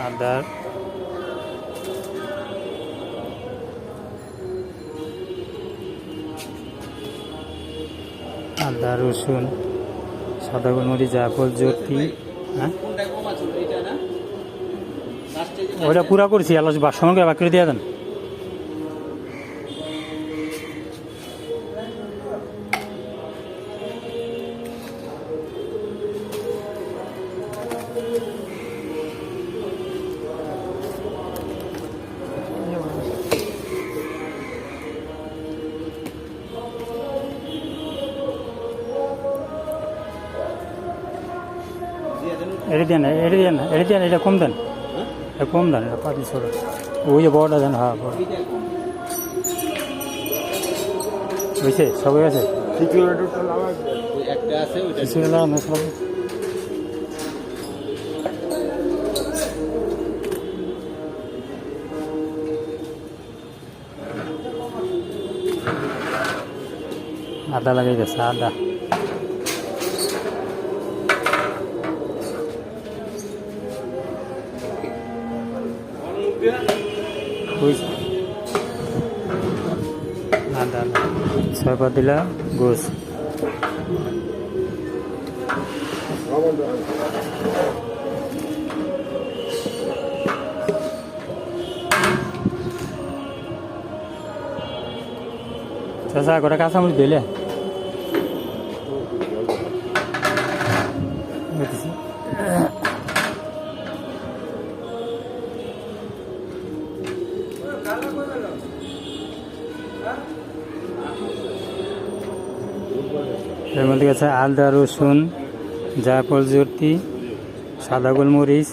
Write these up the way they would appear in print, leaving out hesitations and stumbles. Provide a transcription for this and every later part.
আদা রসুন সাদা গোলমরিচ জায়ফল জ্যোতি। হ্যাঁ ওইটা পুরা করছি আলো সঙ্গে বাকি দিয়ে দেন। এটা দেন এটা কম দেন, এটা কম দেন, এটা পাতি ছোট ওই যে বড়টা দেন। হ্যাঁ বড় বুঝছে সবাই আছে মশলা আদা লাগাই গেছে আদা আদা ছয় পাতিলা গোস চাষা গোটা কাঁচামরিচ দিলে এর মধ্যে আছে আদা রসুন জায়ফল জ্যোতি সাদা গোলমরিচ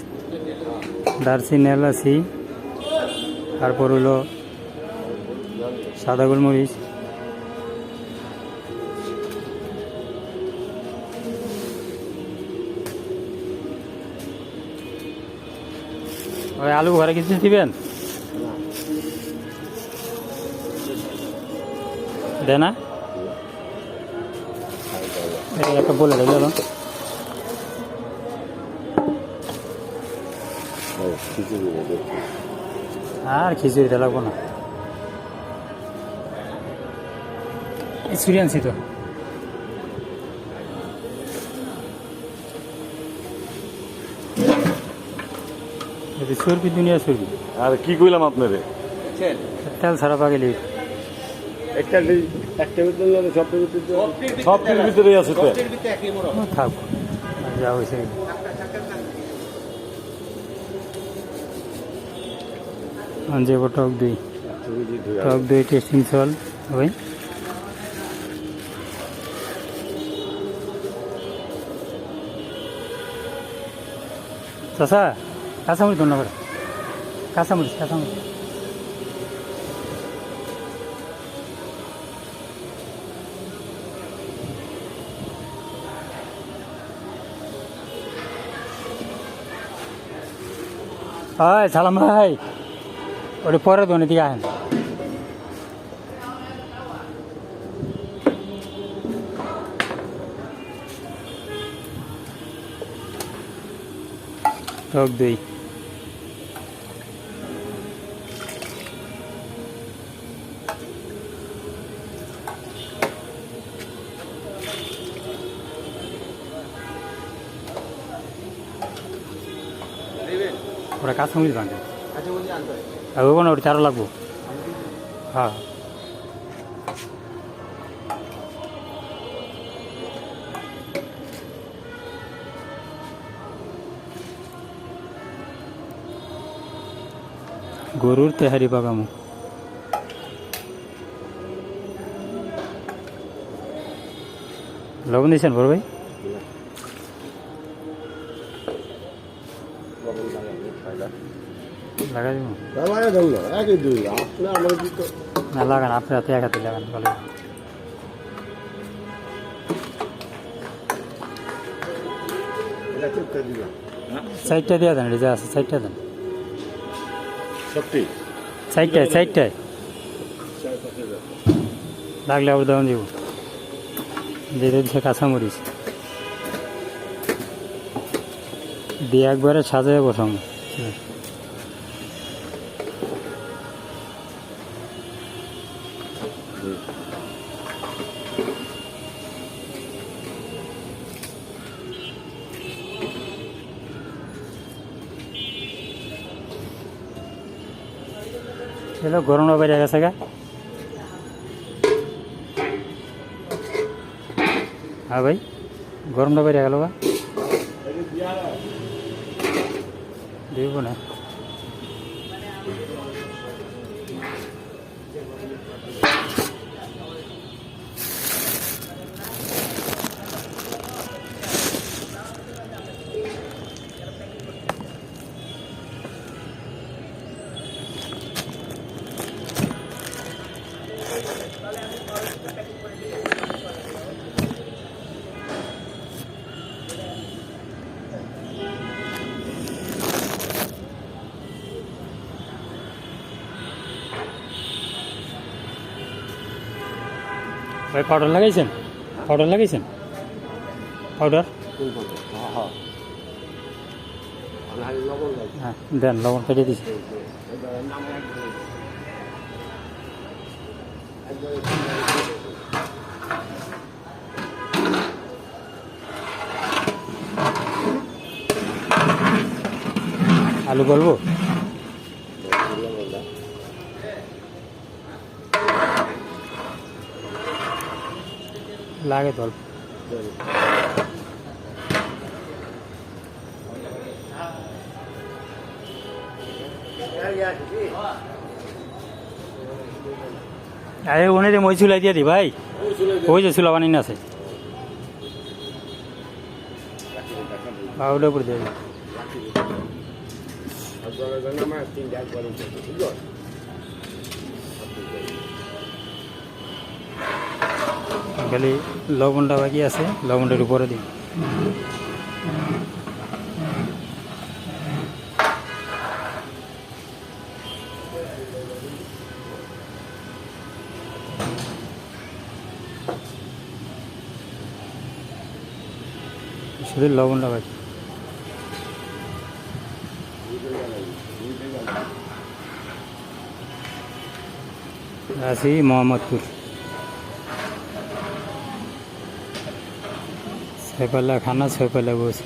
দারচিনি এলাচি তারপর হলো সাদা গোলমরিচ ওই আলু ঘরে কিছু দিবেন দে না একটা বলে দেবে আর খিচুড়িটা লাগবো না খিচুড়ি আনছি তো চর্বি দুনিয়া চর্বি আর কি কইলাম আপনারে তেল ছাড়া পাগেলি সব ভিতরে আছে তো থাক যা হয়েছে যাব টক দই টেস্টিং সল ওই চাষা কাঁচামরিচ ধন্যবাদ কাঁচামরিচ হয় সালাম ভাই ওটা পরে দোনে দিকে আহেন টক দই ওরা কাঁচামরিচ ভাঙে আর ওখানে ওটা চারও লাগবো। হ্যাঁ গরুর তেহারি পাকামু লবণ দিয়েছেন বড় ভাই লাগাই দিব না লাগান আপনি হাতে এক হাতে লাগান ভালো সাইডটা দিয়ে দেন রেজা আছে সাইডটা দেন সাইডটায় লাগলে আবার দাম দিব দিয়ে দিচ্ছে কাঁচামরিচ দিয়ে একবারে সাজায় বসাম চলো গরমটা বেড়ে গেছে গা। হ্যাঁ ভাই, গরমটা বেড়ে গেল গা, দিব না। ভাই পাউডার লাগাইছেন? পাউডার লাগাইছেন? পাউডার হ্যাঁ দেন, লবণ কেটে দিছি। আলু বলবো, লাগে তো অল্প। আরে ওনে রে মই চুলাই দিয়ে দি ভাই, ওই যে চুলা বানিয়ে আছে পাউডার উপরে দিয়ে দিই। খালি লবণটা বাকি আছে, লবণটার উপরে দিই। শুধু লবণটা বাকি। আছি মোহাম্মদপুর, ছয়পাল্লা খানা, ছয়পাল্লা বসে।